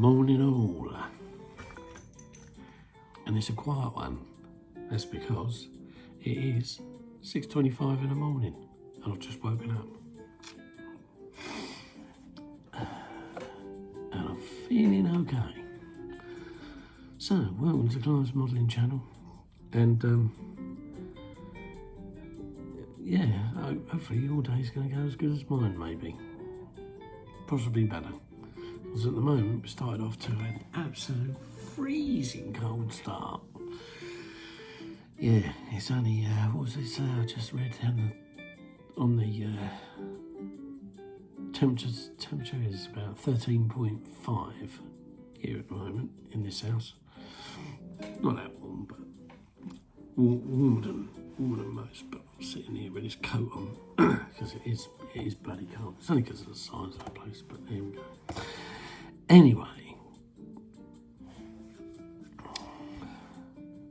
Morning all. And it's a quiet one. That's because it is 6:25 in the morning and I've just woken up. And I'm feeling okay. So, welcome to Clive's Modelling Channel. And yeah, hopefully your day's going to go as good as mine, maybe. Possibly better. Because at the moment we started off to an absolute freezing cold start. Yeah, it's only, what was it? I just read on the temperature is about 13.5 here at the moment in this house. Not that warm, but warmer than most. But I'm sitting here with this coat on because it is bloody cold. It's only because of the size of the place, but there we go. Anyway,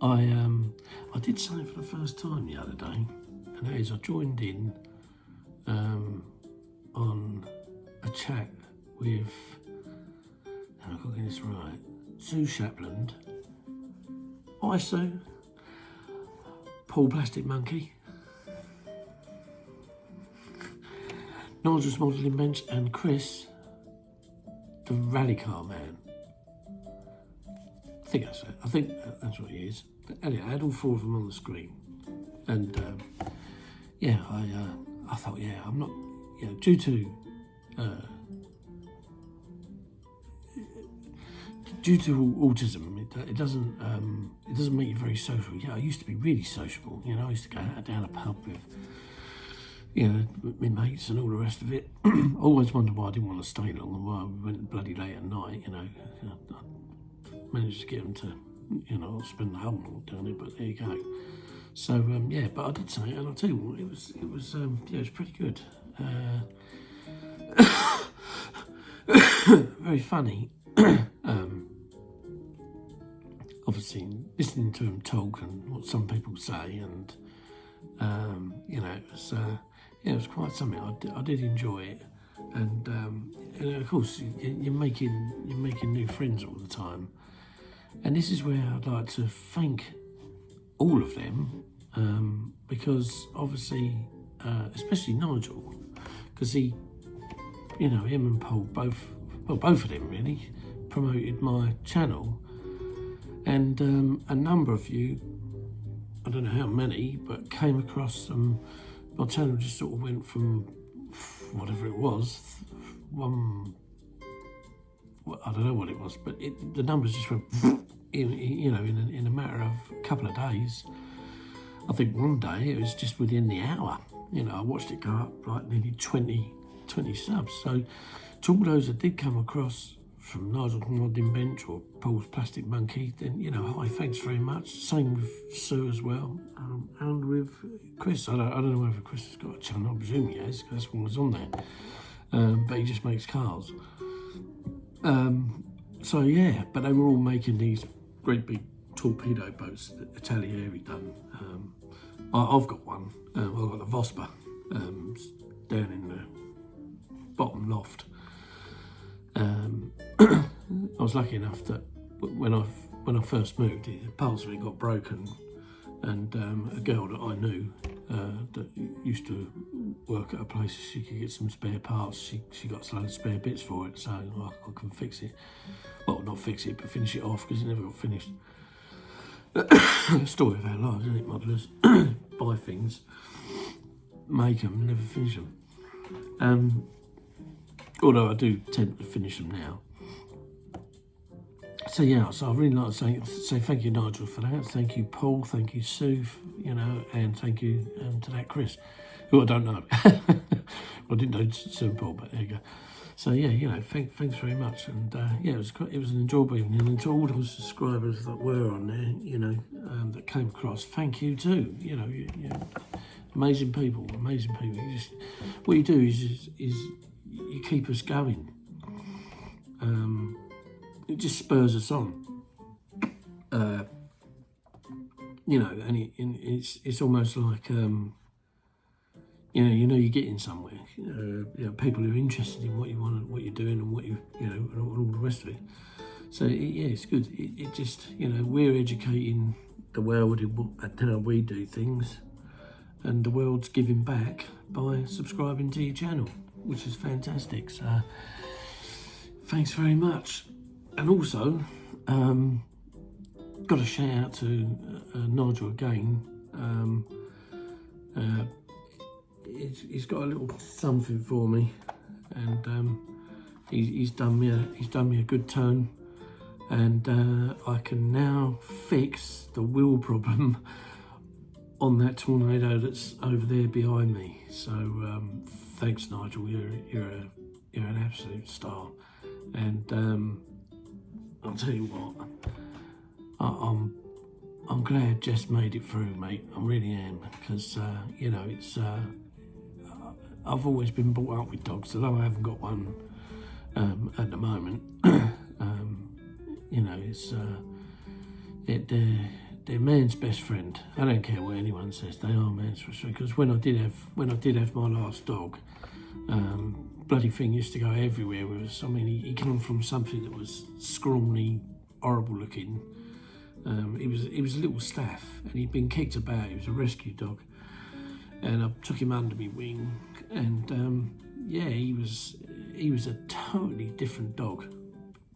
I did something for the first time the other day, and that is I joined in on a chat with, and I've got to get this right, Sue Shapland. Hi Sue. Paul Plastic Monkey. Nigel's Modelling Bench, and Chris, the rally car man. I think that's it. I think that's what he is. But anyway, I had all four of them on the screen, and yeah, I thought, yeah, I'm not, you know, due to autism, it doesn't make you very social. Yeah, I used to be really sociable. You know, I used to go out down a pub with, you know, my mates and all the rest of it. I always wondered why I didn't want to stay long and why we went bloody late at night, you know. I managed to get them to, you know, spend the whole night down it, but there you go. So, yeah, but I did say it, and I'll tell you what, it was yeah, it was pretty good. Very funny. Obviously, listening to him talk and what some people say, and, you know, it was quite something. I did enjoy it, and of course you're making new friends all the time, and this is where I'd like to thank all of them, because obviously, especially Nigel, because he, you know, him and Paul both of them really promoted my channel, and a number of you, I don't know how many, but came across my channel just sort of went from whatever it was, I don't know what it was, but the numbers just went in a matter of a couple of days. I think one day it was just within the hour. You know, I watched it go up like nearly 20 subs. So to all those that did come across from Nigel's Modelling Bench or Paul's Plastic Monkey, then, you know, hi, thanks very much. Same with Sue as well, and with Chris. I don't know whether Chris has got a channel. I presume he has, because that's what was on there. But he just makes cars. So yeah, but they were all making these great big torpedo boats that Italieri done. I've got one. I've got the Vosper down in the bottom loft. I was lucky enough that when I first moved, parts of it got broken, and a girl that I knew that used to work at a place she could get some spare parts. She got a load of spare bits for it, so I can fix it. Well, not fix it, but finish it off, because it never got finished. Story of our lives, isn't it, modelers? Buy things, make them, never finish them. Although I do tend to finish them now. So yeah, so I really like to say thank you, Nigel, for that. Thank you, Paul. Thank you, Sue. You know, and thank you to that Chris, who I don't know. Well, I didn't know Sue and Paul, but there you go. So yeah, you know, thanks very much, and yeah, it was an enjoyable evening. And to all those subscribers that were on there, you know, that came across, thank you too. You know, amazing people. You just, what you do is you keep us going. It just spurs us on. You know, and it's almost like you know you're getting somewhere. People who are interested in what you want, and what you're doing, and what and all the rest of it. So yeah, it's good. It just, we're educating the world in how we do things, and the world's giving back by subscribing to your channel, which is fantastic. So thanks very much. And also, got a shout out to Nigel again. He's got a little something for me, and he's done me a good turn, and I can now fix the wheel problem on that tornado that's over there behind me. So thanks, Nigel. You're an absolute star, and I'll tell you what, I'm glad Jess made it through, mate. I really am, because it's I've always been brought up with dogs, although I haven't got one at the moment. They're man's best friend. I don't care what anyone says, they are man's best friend. Because when I did have my last dog, bloody thing used to go everywhere with us. I mean, he came from something that was scrawny, horrible looking. He was a little staff, and he'd been kicked about. He was a rescue dog, and I took him under my wing, and he was a totally different dog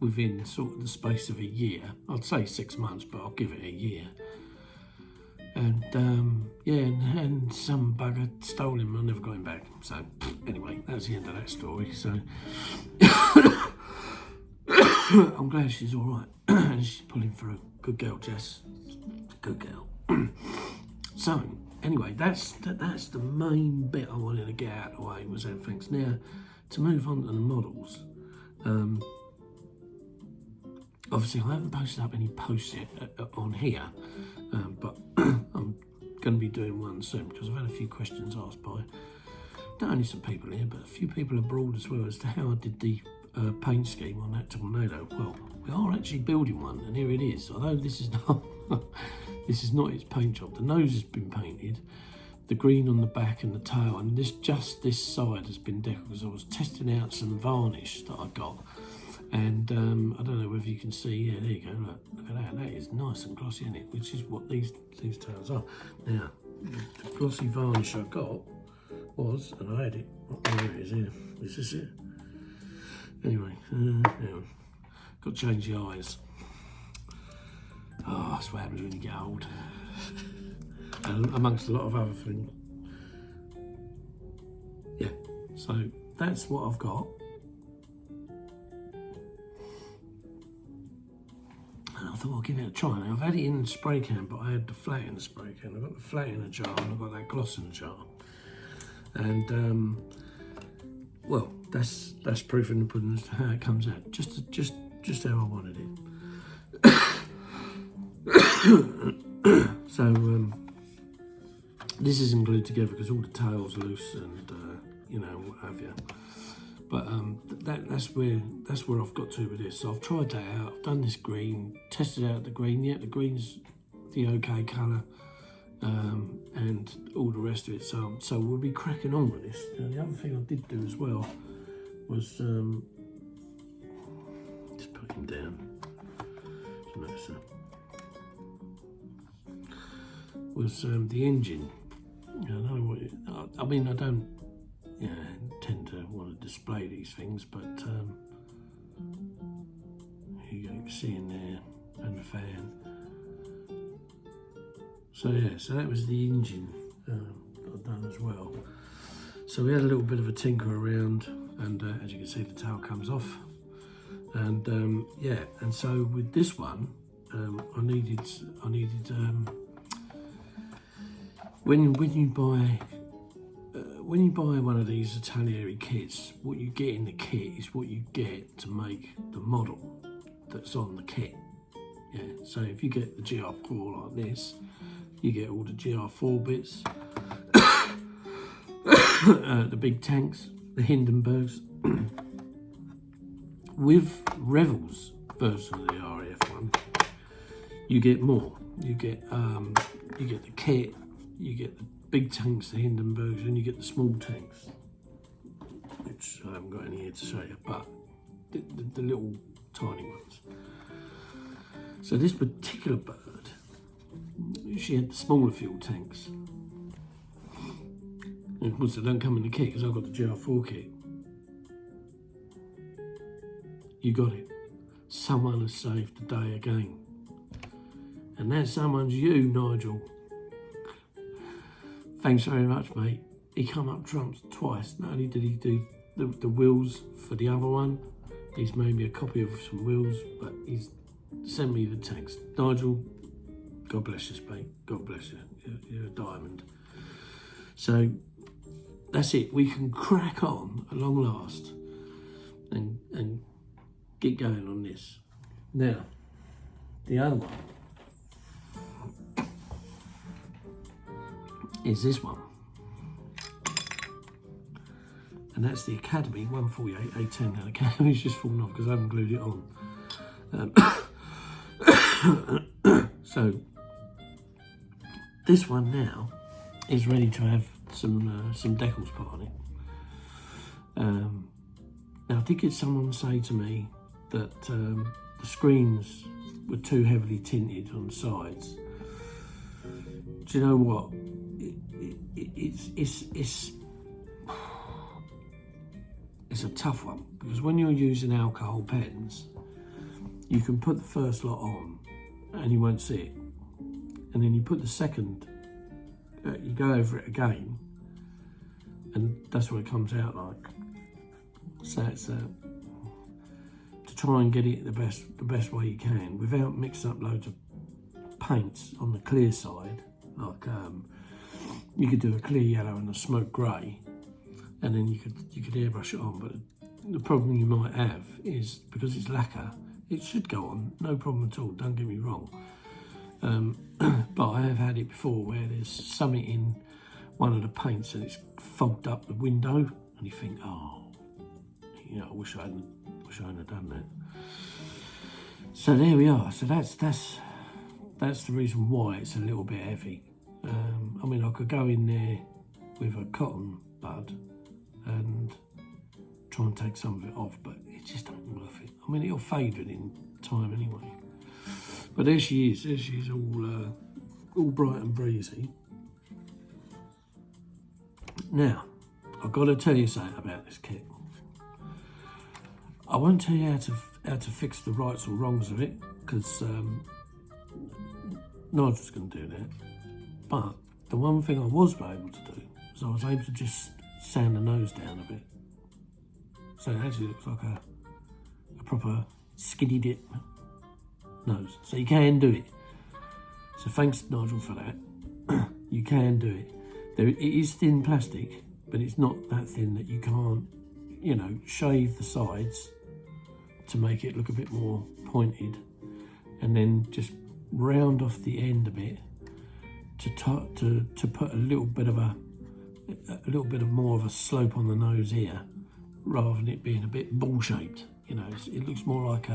within sort of the space of a year. I'd say 6 months, but I'll give it a year. And and some bugger stole him. I never got him back. So anyway, that's the end of that story. So I'm glad she's all right and she's pulling through. Good girl, Jess. Good girl. So anyway, that's the main bit I wanted to get out of the way, was that. Thanks. Now, to move on to the models. Obviously, I haven't posted up any posts yet on here, but I'm going to be doing one soon, because I've had a few questions asked by not only some people here, but a few people abroad as well, as to how I did the paint scheme on that tornado. Well, we are actually building one, and here it is. Although this is not its paint job. The nose has been painted, the green on the back and the tail, and this side has been decorated, because I was testing out some varnish that I got. And I don't know whether you can see, yeah, there you go, look at that, that is nice and glossy, isn't it? Which is what these tails are. Now, the glossy varnish I got was, and I had it, there it is here, is this it? Anyway, got to change the eyes. Oh, that's what happens when you get old. And amongst a lot of other things. Yeah, so that's what I've got. I thought I'll give it a try. Now, I've had it in the spray can, but I had the flat in the spray can. I've got the flat in a jar, and I've got that gloss in a jar. And well, that's proof in the pudding as to how it comes out. Just how I wanted it. So this isn't glued together because all the tail's loose, and what have you. But that's where I've got to with this. So I've tried that out. I've done this green, tested out the green. Yeah, the green's the okay colour, and all the rest of it. So we'll be cracking on with this. Now, the other thing I did do as well was just put him down. Was the engine. I don't know what. I mean, I don't. Tend to want to display these things, but here you can see in there, and the fan. So yeah, so that was the engine that I've done as well. So we had a little bit of a tinker around, and as you can see, the tail comes off. And and so with this one, I needed when you buy one of these Atelier kits, what you get in the kit is what you get to make the model that's on the kit. Yeah. So if you get the GR4 like this, you get all the GR4 bits, the big tanks, the Hindenburgs. With Revell's version of the RAF one, you get more. You get the kit, you get the big tanks, the Hindenburgs, and you get the small tanks, which I haven't got any here to show you, but the little tiny ones. So this particular bird, she had the smaller fuel tanks. And of course they don't come in the kit because I've got the GR4 kit. You got it. Someone has saved the day again. And that someone's you, Nigel. Thanks very much, mate. He come up trumps twice. Not only did he do the wheels for the other one, he's made me a copy of some wheels, but he's sent me the tanks. Nigel, God bless you, mate. God bless you. You're a diamond. So that's it. We can crack on at long last and get going on this. Now, the other one is this one. And that's the Academy 148 A10. Now, the Academy's just fallen off because I haven't glued it on. So, this one now is ready to have some decals put on it. Now, I did get someone say to me that the screens were too heavily tinted on the sides. Do you know what? It's a tough one, because when you're using alcohol pens, you can put the first lot on and you won't see it, and then you put the second, you go over it again, and that's what it comes out like. So it's to try and get it the best way you can without mixing up loads of paints on the clear side. Like you could do a clear yellow and a smoke grey, and then you could airbrush it on. But the problem you might have is, because it's lacquer, it should go on, no problem at all, don't get me wrong. But I have had it before where there's something in one of the paints and it's fogged up the window, and you think, oh, you know, I wish I hadn't have done that. So there we are. So that's the reason why it's a little bit heavy. I mean, I could go in there with a cotton bud and try and take some of it off, but it just ain't worth it. I mean, it'll fade within time anyway. But there she is. There she is, all bright and breezy. Now, I've got to tell you something about this kit. I won't tell you how to fix the rights or wrongs of it, because Nigel's going to do that. But the one thing I was able to do was I was able to just sand the nose down a bit. So it actually looks like a proper skinny dip nose. So you can do it. So thanks, Nigel, for that. You can do it. It is thin plastic, but it's not that thin that you can't, you know, shave the sides to make it look a bit more pointed, and then just round off the end a bit to put a little bit of more of a slope on the nose here, rather than it being a bit ball shaped. You know, it looks more like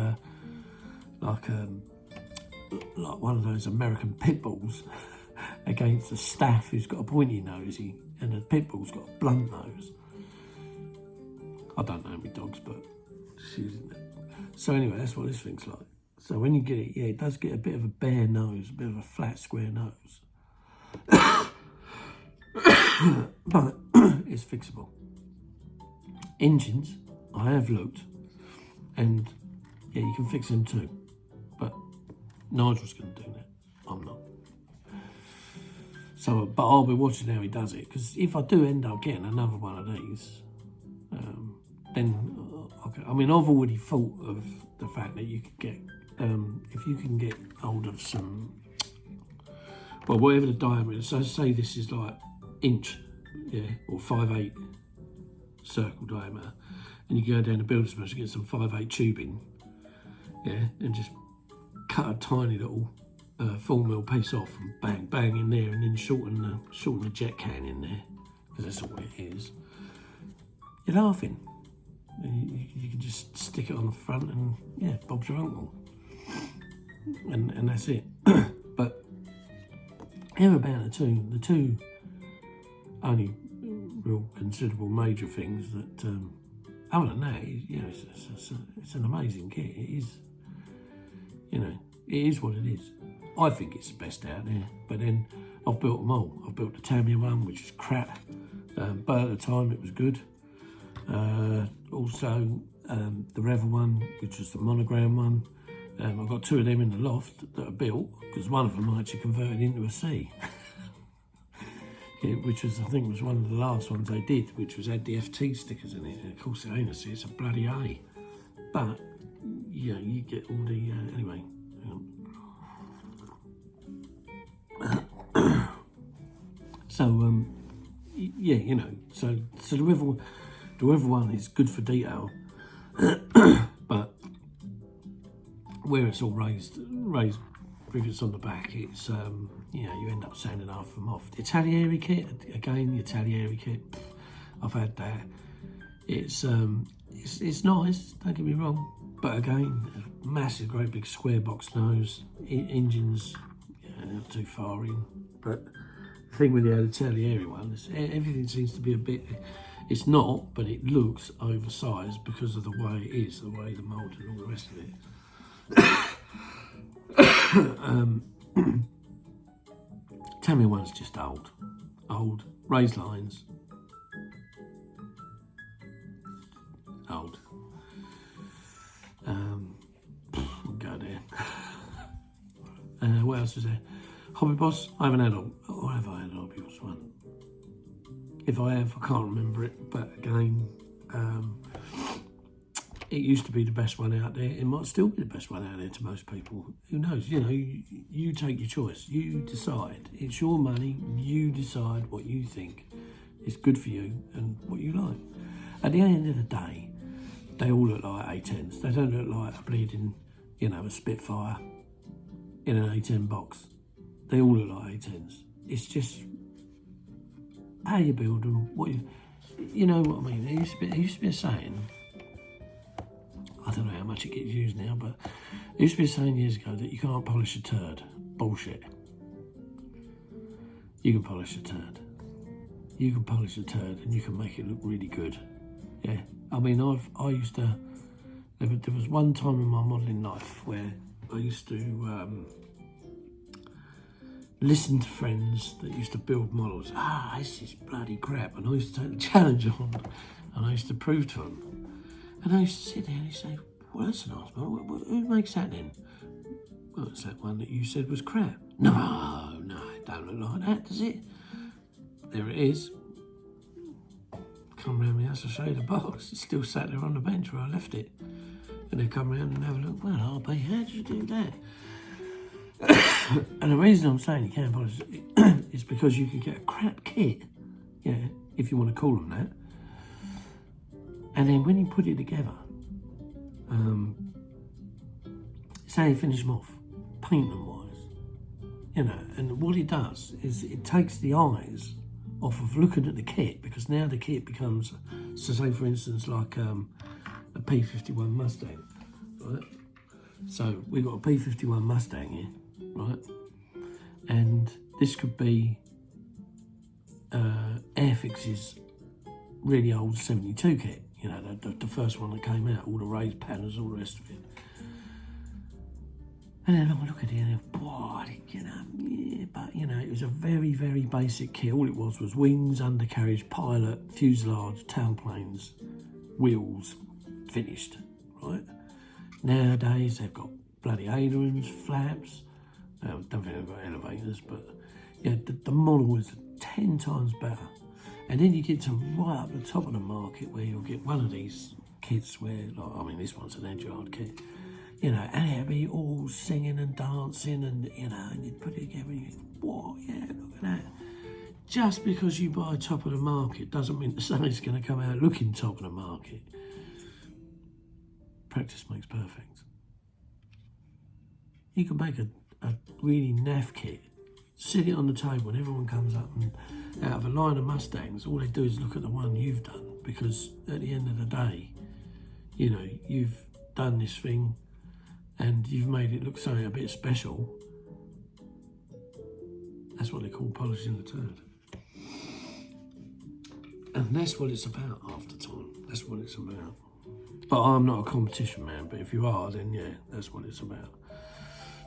one of those American pit bulls against a staff who's got a pointy nosy, and the pit bull's got a blunt nose. I don't know my dogs, but she's in there. So anyway, that's what this thing's like. So when you get it, yeah, it does get a bit of a bare nose, a bit of a flat, square nose. But it's fixable. Engines, I have looked, and yeah, you can fix them too. But Nigel's going to do that. I'm not. So, but I'll be watching how he does it, because if I do end up getting another one of these, then I mean, I've already thought of the fact that you could get, if you can get hold of some, well, whatever the diameter is. So say this is like inch, yeah, or 5/8 circle diameter, and you go down to Builder's Merch and get some 5/8 tubing, yeah, and just cut a tiny little 4mm piece off and bang, bang in there, and then shorten the jet can in there, because that's all it is. You're laughing. You can just stick it on the front, and yeah, Bob's your uncle, and that's it. But how about the two only real considerable major things that, other than that, it's an amazing kit. It is, it is what it is. I think it's the best out there, but then I've built them all. I've built the Tamiya one, which is crap, but at the time it was good. Also, the Revel one, which was the monogram one. I've got 2 of them in the loft that are built, because one of them I actually converted into a C. Which was, I think, was one of the last ones they did, which had the FT stickers in it. And of course, it ain't a C, it's a bloody A. But, you get all the, anyway. So, so the Revel one is good for detail, but where it's all raised rivets on the back, it's you end up sanding half them off. The Italieri kit, again, the Italieri kit, I've had that. It's nice, don't get me wrong, but again, a massive, great big square box nose, engines not too far in. But the thing with the Italieri one is everything seems to be a bit. It's not, but it looks oversized because of the way it is, the way the mould and all the rest of it. Tamiya one's just old, raised lines, old. We'll go there. What else is there? Hobby Boss. I haven't had or have I had a Hobby Boss one? If I have, I can't remember it. But again, it used to be the best one out there. It might still be the best one out there to most people. Who knows? You take your choice. You decide. It's your money. You decide what you think is good for you and what you like. At the end of the day, they all look like A10s. They don't look like a bleeding, a Spitfire in an A10 box. They all look like A10s. It's just how you build them. You know what I mean? There used to be a saying. I don't know how much it gets used now, but it used to be a saying years ago that you can't polish a turd. Bullshit. You can polish a turd. You can polish a turd and you can make it look really good. Yeah. I mean, I used to. There was one time in my modelling life where I used to listen to friends that used to build models. This is bloody crap. And I used to take the challenge on and I used to prove to them. And I used to sit there and say, well, that's a nice model. Who makes that then? Well, it's that one that you said was crap. No, it don't look like that, does it? There it is. Come round my house, I'll show you the box. It's still sat there on the bench where I left it. And they come round and have a look. Well, RB, how did you do that? And the reason I'm saying you can't polish it is because you could get a crap kit, if you want to call them that. And then when you put it together, say you finish them off, paint-them wise, and what it does is it takes the eyes off of looking at the kit, because now the kit becomes, so say for instance, like a P51 Mustang, right? So we've got a P51 Mustang here, right? And this could be Airfix's really old 72 kit, the first one that came out, all the raised panels, all the rest of it. And then I look at it and boy, but it was a very, very basic kit. All it was wings, undercarriage, pilot, fuselage, tailplanes, wheels, finished, right? Nowadays they've got bloody ailerons, flaps. I don't think they've got elevators, but the model is 10 times better. And then you get to right up the top of the market where you'll get one of these kits where, this one's an Edgeyard kit, and it'll be all singing and dancing and, and you'd put it together and you think, whoa, look at that. Just because you buy top of the market doesn't mean the something's going to come out looking top of the market. Practice makes perfect. You can make a really naff kit, sit it on the table and everyone comes up and out of a line of Mustangs, all they do is look at the one you've done, because at the end of the day, you've done this thing and you've made it look something a bit special. That's what they call polishing the turd. And that's what it's about half the time. That's what it's about. But I'm not a competition man, but if you are, then yeah, that's what it's about.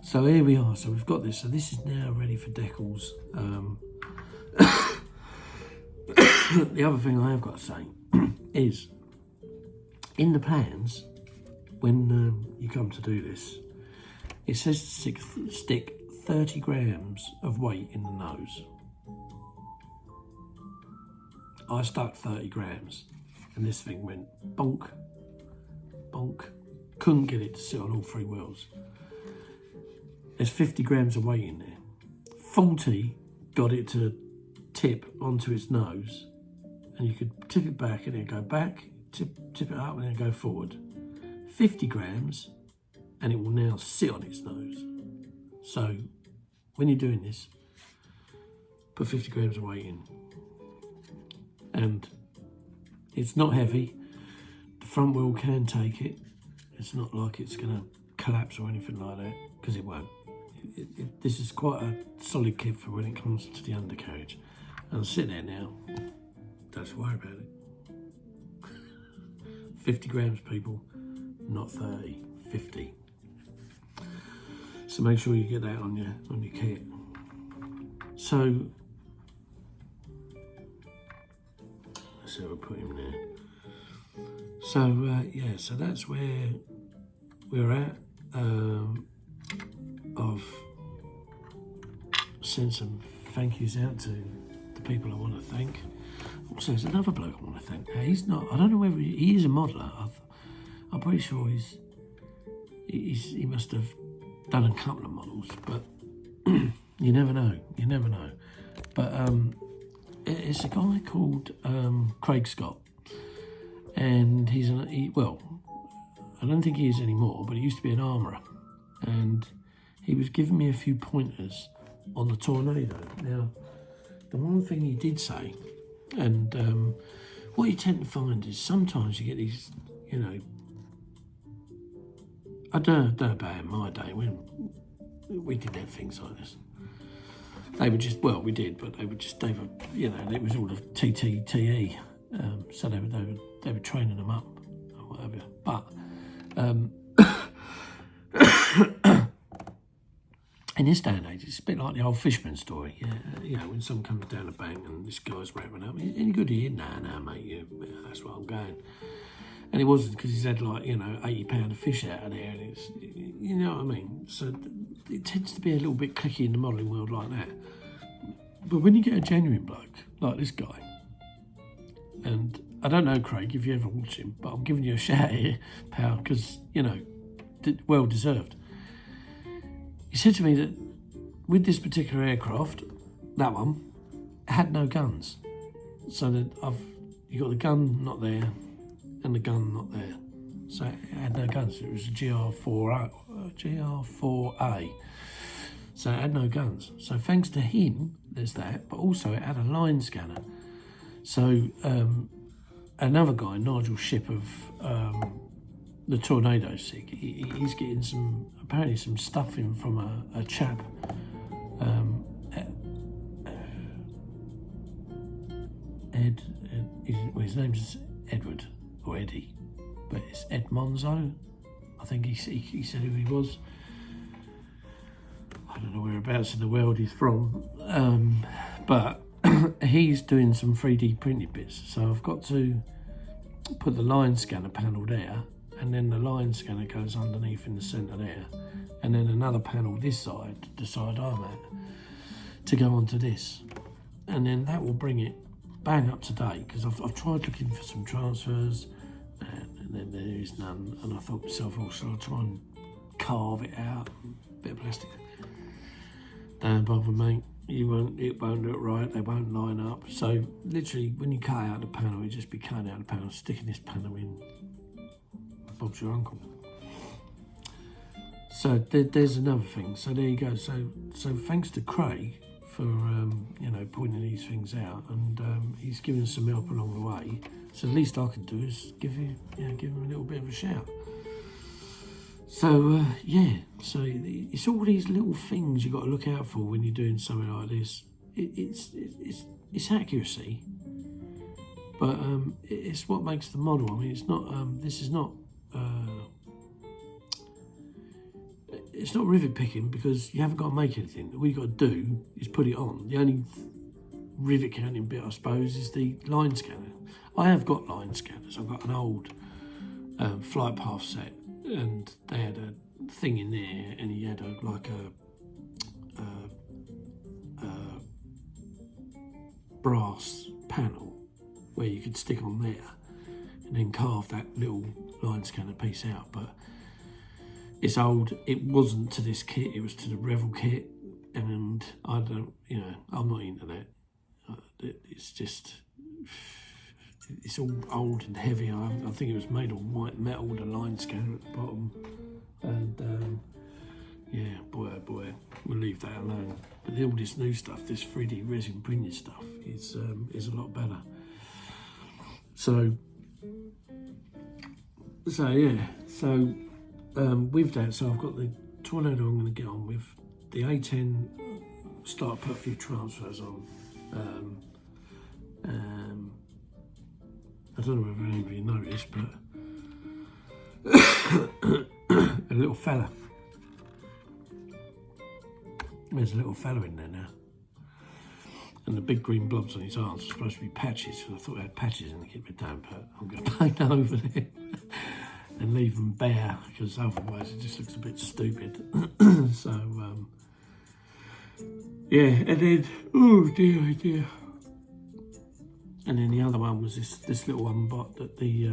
So here we are. So we've got this. So this is now ready for decals. The other thing I have got to say is, in the plans, when you come to do this, it says to stick 30 grams of weight in the nose. I stuck 30 grams and this thing went bonk, bonk. Couldn't get it to sit on all three wheels. There's 50 grams of weight in there. 40 got it to tip onto its nose, and you could tip it back and then go back, tip it up and then go forward. 50 grams and it will now sit on its nose. So when you're doing this, put 50 grams of weight in. And it's not heavy. The front wheel can take it. It's not like it's going to collapse or anything like that, because it won't. This is quite a solid kit for when it comes to the undercarriage. And I'll sit there now. Don't worry about it. 50 grams, people, not 30, 50. So make sure you get that on your kit. So let's see what I put him there. So yeah, so that's where we're at. I've sent some thank yous out to the people I want to thank. Also, there's another bloke I want to thank. He's not, I don't know whether he is a modeller. I'm pretty sure he must have done a couple of models, but you never know. But it's a guy called Craig Scott, and well, I don't think he is anymore, but he used to be an armourer, and he was giving me a few pointers on the Tornado. Now, the one thing he did say, and what you tend to find is sometimes you get these, I don't know about in my day when we didn't have things like this. They were just, well, we did, but they were, it was all of TTTE. So they were training them up or whatever. But in this day and age, it's a bit like the old fisherman story. When someone comes down the bank and this guy's wrapping up, any good here? Nah, mate, that's where I'm going. And it wasn't, because he's had £80 of fish out of there, and it's, you know what I mean? So it tends to be a little bit clicky in the modelling world like that. But when you get a genuine bloke like this guy, and I don't know, Craig, if you ever watch him, but I'm giving you a shout here, pal, because, well deserved. He said to me that with this particular aircraft, that one, had no guns. So that you got the gun not there, and the gun not there. So it had no guns. It was a GR4A. So it had no guns. So thanks to him, there's that, but also it had a line scanner. So another guy, Nigel Ship of the Tornado Sig, he's getting apparently some stuff in from a chap. His name's Edward. Or Eddie, but it's Ed Monzo. I think he said who he was. I don't know whereabouts in the world he's from, but he's doing some 3D printed bits. So I've got to put the line scanner panel there, and then the line scanner goes underneath in the centre there, and then another panel this side, the side I'm at, to go onto this, and then that will bring it bang up to date, because I've tried looking for some transfers and then there is none, and I thought to myself, shall I try and carve it out, a bit of plastic? Don't bother, mate, it won't look right, they won't line up. So literally when you cut out the panel, you just be cutting out the panel, sticking this panel in, Bob's your uncle. So there's another thing. So there you go. So thanks to Craig for pointing these things out, and he's given some help along the way. So the least I can do is give him a little bit of a shout. So so it's all these little things you got to look out for when you're doing something like this. It's accuracy, But it's what makes the model. I mean, it's not. This is not. It's not rivet picking because you haven't got to make anything. All you got to do is put it on. The only rivet counting bit, I suppose, is the line scanner. I have got line scanners. I've got an old flight path set, and they had a thing in there, and he had like a brass panel where you could stick on there and then carve that little line scanner piece out. But it's old. It wasn't to this kit, it was to the Revel kit, and I don't, I'm not into that. It's just, it's all old and heavy. I think it was made of white metal with a line scanner at the bottom, and yeah, boy oh boy, we'll leave that alone. But all this new stuff, this 3D resin printed stuff, is a lot better. So yeah, so with that, so I've got the Tornado I'm going to get on with. The A10, start put a few transfers on. I don't know whether anybody noticed, but a little fella. There's a little fella in there now. And the big green blobs on his arms are supposed to be patches, because I thought I had patches in the kit, but don't. But I'm going to paint over them and leave them bare, because otherwise it just looks a bit stupid. So, yeah, and then, oh dear. And then the other one was this little one bot that the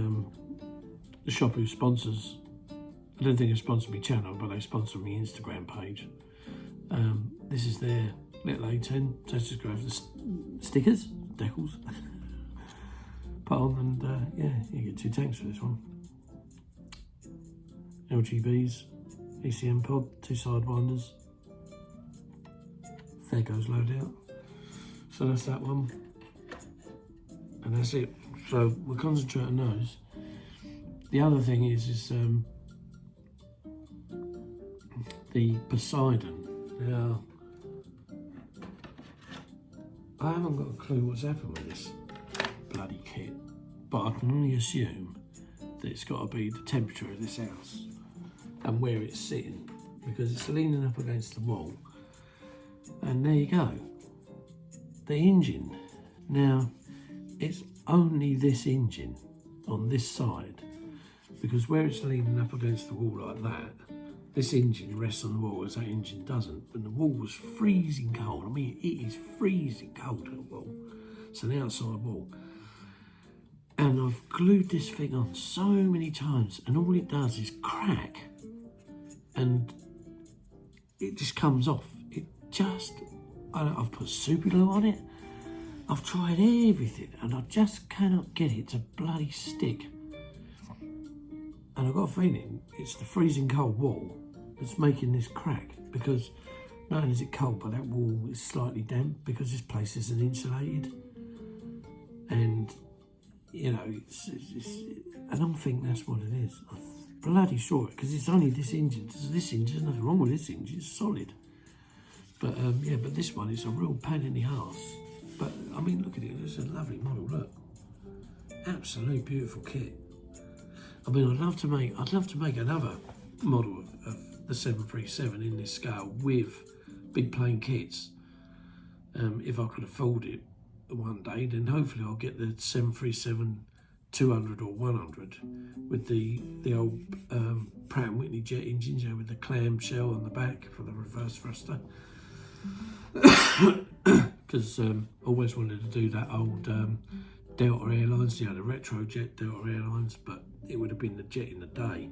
shop who sponsors, I don't think they sponsor my channel, but they sponsor my Instagram page. This is their little A10, so let's just go over the stickers, decals, put on, and yeah, you get 2 tanks for this one. LGBs, ECM pod, 2 sidewinders, there goes loadout. So that's that one, and that's it. So we'll concentrate on those. The other thing is the Poseidon. Now, I haven't got a clue what's happened with this bloody kit, but I can only assume that it's got to be the temperature of this house and where it's sitting, because it's leaning up against the wall. And there you go, the engine. Now, it's only this engine on this side, because where it's leaning up against the wall like that, this engine rests on the wall, as that engine doesn't. And the wall was freezing cold. I mean, it is freezing cold at the wall. It's an outside wall. And I've glued this thing on so many times, and all it does is crack. And it just comes off. I've put super glue on it. I've tried everything, and I just cannot get it to bloody stick. And I've got a feeling it's the freezing cold wall that's making this crack, because not only is it cold, but that wall is slightly damp because this place isn't insulated. And, it's and I'm thinking that's what it is. I'm bloody sure, because it's only this engine. There's nothing wrong with this engine, it's solid. But yeah, but this one is a real pain in the arse. But I mean, look at it, it's a lovely model, look. Absolute beautiful kit. I mean, I'd love to make another model of the 737 in this scale with big plain kits. If I could afford it one day, then hopefully I'll get the 737 200 or 100 with the old Pratt & Whitney jet engines, with the clamshell on the back for the reverse thruster. Because I always wanted to do that old Delta Airlines, the retro jet Delta Airlines, but it would have been the jet in the day.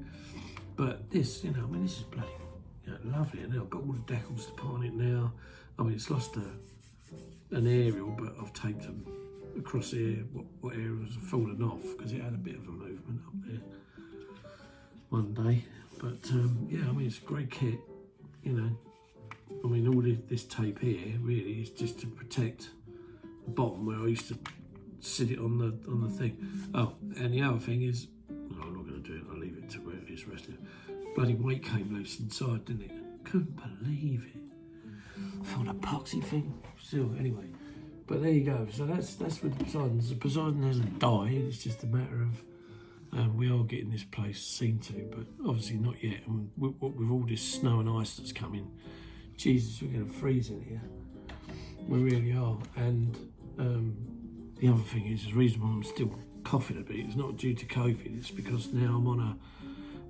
But this, I mean, this is bloody lovely. And I've got all the decals to put on it now. I mean, it's lost an aerial, but I've taped them across here. What aerials have fallen off, because it had a bit of a movement up there one day. But yeah, I mean, it's a great kit, I mean, all this tape here really is just to protect the bottom where I used to sit it on the thing. Oh, and the other thing is, no, I'm not going to do it. I'll leave it to where it is rested. Bloody weight came loose inside, didn't it? Couldn't believe it. For an epoxy thing. Still, anyway, but there you go. So that's with the Poseidons. The Poseidon hasn't died. It's just a matter of we are getting this place seen to, but obviously not yet. And with all this snow and ice that's coming, Jesus, we're going to freeze in here. We really are. And the other thing is, the reason why I'm still coughing a bit is not due to COVID. It's because now I'm on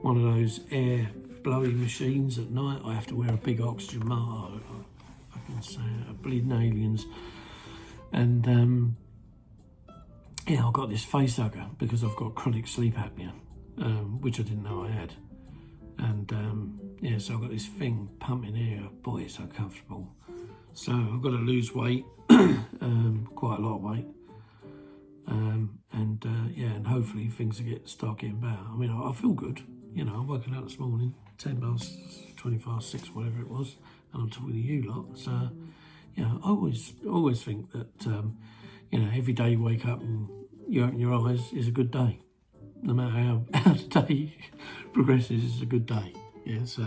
one of those air blowing machines at night. I have to wear a big oxygen mask. I can say bleeding aliens. And yeah, I've got this face hugger because I've got chronic sleep apnea, which I didn't know I had. And yeah, so I've got this thing pumping air. Boy, it's so comfortable. So I've got to lose weight, quite a lot of weight. Yeah, and hopefully things start getting better. I mean, I feel good. You know, I woke up this morning, 10 past, 20 past 6, whatever it was, and I'm talking to you lot. So, you know, I always think that, you know, every day you wake up and you open your eyes is a good day. No matter how the day progresses, it's a good day. Yeah, so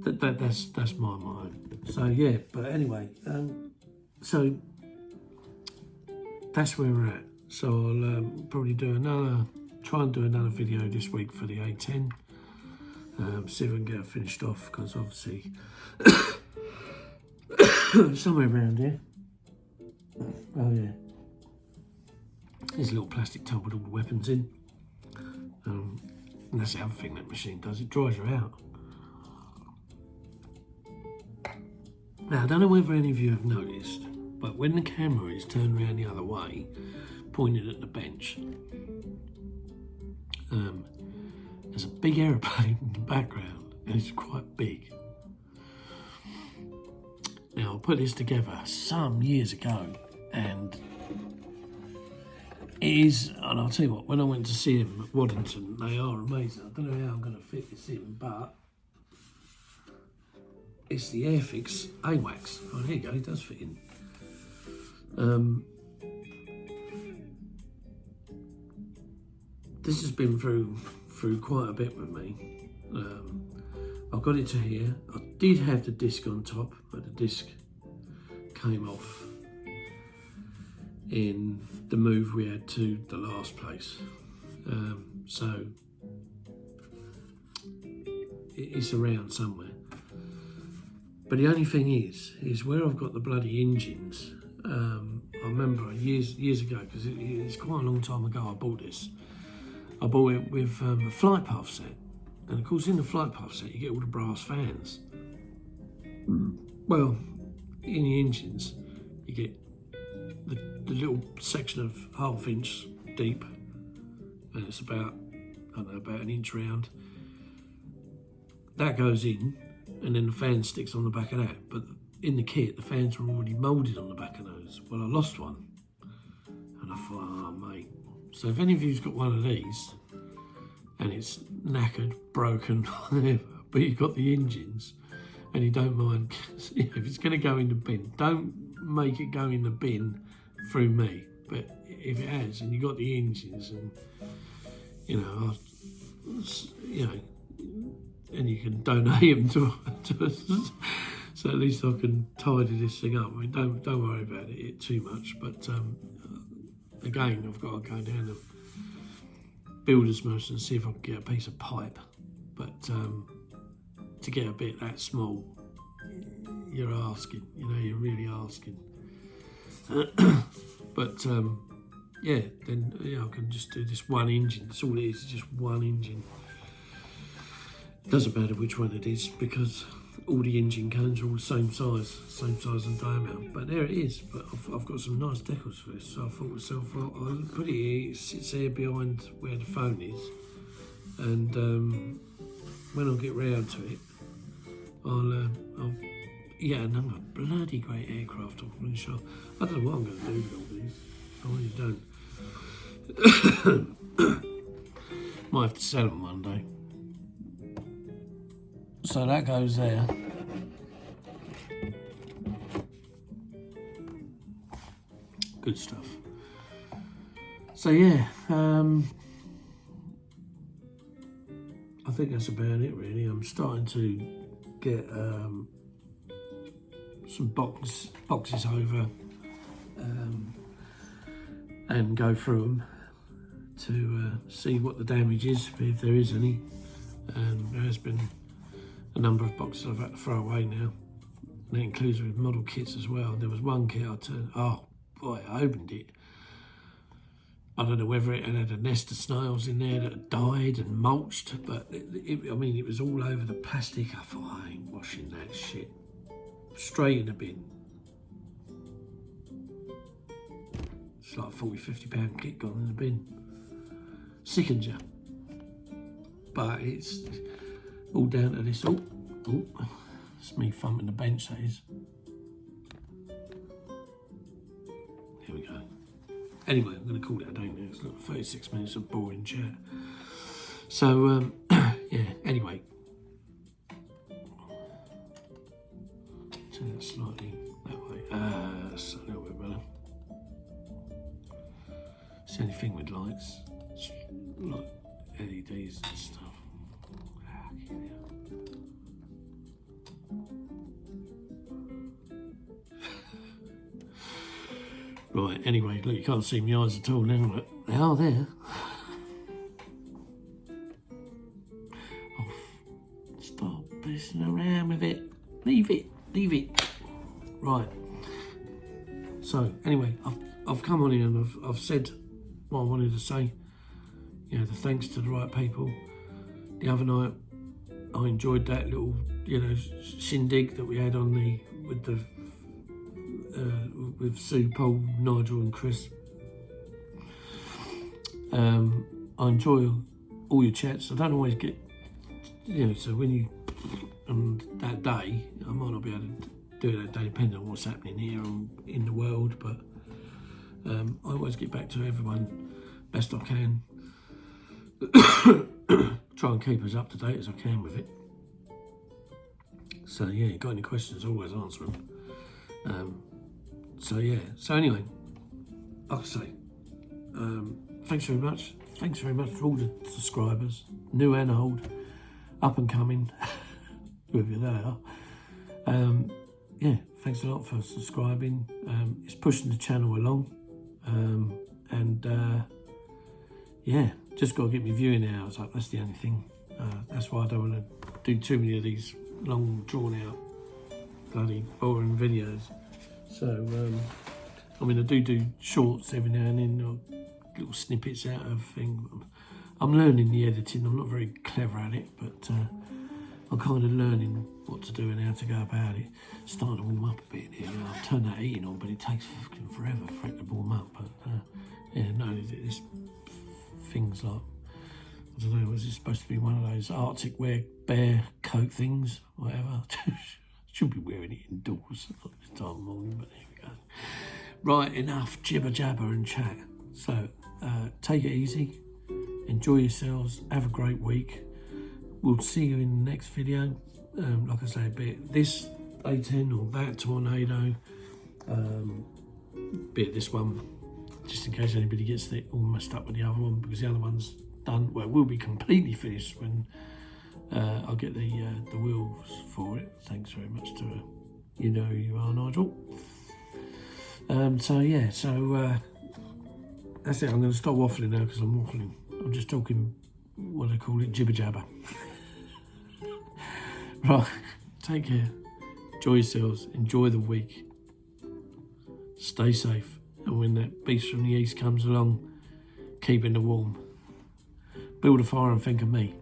that's my mind. So yeah, but anyway, so that's where we're at. So I'll probably try and do another video this week for the A10. See if I can get it finished off, because obviously somewhere around here. Oh yeah, there's a little plastic tub with all the weapons in. And that's the other thing that machine does, it dries you out. Now, I don't know whether any of you have noticed, but when the camera is turned around the other way, pointed at the bench, there's a big aeroplane in the background, and it's quite big. Now, I put this together some years ago, and it is, and I'll tell you what, when I went to see them at Waddington, they are amazing. I don't know how I'm going to fit this in, but it's the Airfix AWACS. Oh, there you go, it does fit in. This has been through quite a bit with me. I've got it to here. I did have the disc on top, but the disc came off in the move we had to the last place. So it's around somewhere. But the only thing is where I've got the bloody engines. I remember years ago, because it's quite a long time ago I bought this. I bought it with a flight path set. And of course in the flight path set you get all the brass fans. Well, in the engines you get the little section of ½ inch deep, and it's about, I don't know, about an inch round. That goes in, and then the fan sticks on the back of that. But in the kit, the fans were already moulded on the back of those. Well, I lost one, and I thought, oh mate. So if any of you's got one of these, and it's knackered, broken, whatever, but you've got the engines, and you don't mind, if it's going to go in the bin, don't make it go in the bin through me. But if it has, and you've got the engines, and and you can donate them to us, so at least I can tidy this thing up. I mean, don't worry about it too much. But again, I've got to go down to Builder's Merchant and see if I can get a piece of pipe. But to get a bit that small, you're asking. You're really asking. But yeah, then I can just do this one engine. That's all it is, just one engine. Doesn't matter which one it is, because all the engine cones are all the same size and diameter. But there it is. But I've got some nice decals for this, so I thought to myself, well, I'll put it here. It sits there behind where the phone is, and when I get round to it, I'll get another bloody great aircraft off the shop. I don't know what I'm going to do with all these. I really don't. Might have to sell them one day. So that goes there. Good stuff. So yeah, I think that's about it really. I'm starting to get some boxes over and go through them to see what the damage is, if there is any. There has been a number of boxes I've had to throw away now. And that includes with model kits as well. There was one kit I turned, oh boy, I opened it. I don't know whether it had a nest of snails in there that had died and mulched, but I mean, it was all over the plastic. I thought, I ain't washing that shit. Straight in the bin. It's like a 40, £50 kit gone in the bin. Sickens you. But it's all down to this. Oh, it's me thumping the bench, that is. Here we go. Anyway, I'm going to call it a day now. It's like 36 minutes of boring chat. So, yeah, anyway. Turn that slightly that way. That's a little bit better. It's the only thing with lights. It's like LEDs and stuff. Right, anyway, look, you can't see my eyes at all now, but they are there. Oh, stop messing around with it. Leave it. Right. So, anyway, I've come on here and I've said what I wanted to say. You know, the thanks to the right people. The other night, I enjoyed that little, shindig that we had on with Sue, Paul, Nigel and Chris. I enjoy all your chats. I don't always get, so when you, on that day, I might not be able to do it that day depending on what's happening here and in the world, but I always get back to everyone best I can. Try and keep as up to date as I can with it. So yeah, you got any questions, always answer them. So anyway, like I say, thanks very much. Thanks very much for all the subscribers, new and old, up and coming, whoever they are. Yeah, thanks a lot for subscribing. It's pushing the channel along. Yeah, just got to get me viewing hours up. That's the only thing. That's why I don't want to do too many of these long, drawn out, bloody boring videos. So, I mean, I do shorts every now and then, or little snippets out of things. I'm learning the editing. I'm not very clever at it, but I'm kind of learning what to do and how to go about it. It's starting to warm up a bit here. I've turned that heating on, but it takes fucking forever for it to warm up. But yeah, no, it's things like, I don't know, was it supposed to be one of those Arctic wear bear coat things, whatever? Should be wearing it indoors at this time of morning, but there we go. Right, enough jibber jabber and chat. So take it easy, enjoy yourselves, have a great week. We'll see you in the next video. Like I say, be it this A10 or that tornado, be it this one, just in case anybody gets it all messed up with the other one, because the other one's done. Well, it will be completely finished when I'll get the wheels for it. Thanks very much to you know who you are, Nigel. So that's it. I'm going to stop waffling now because I'm waffling. I'm just talking, what do they call it, jibber jabber. Right, take care. Enjoy yourselves. Enjoy the week. Stay safe. And when that beast from the east comes along, keep in the warm. Build a fire and think of me.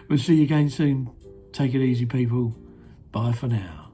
We'll see you again soon. Take it easy, people. Bye for now.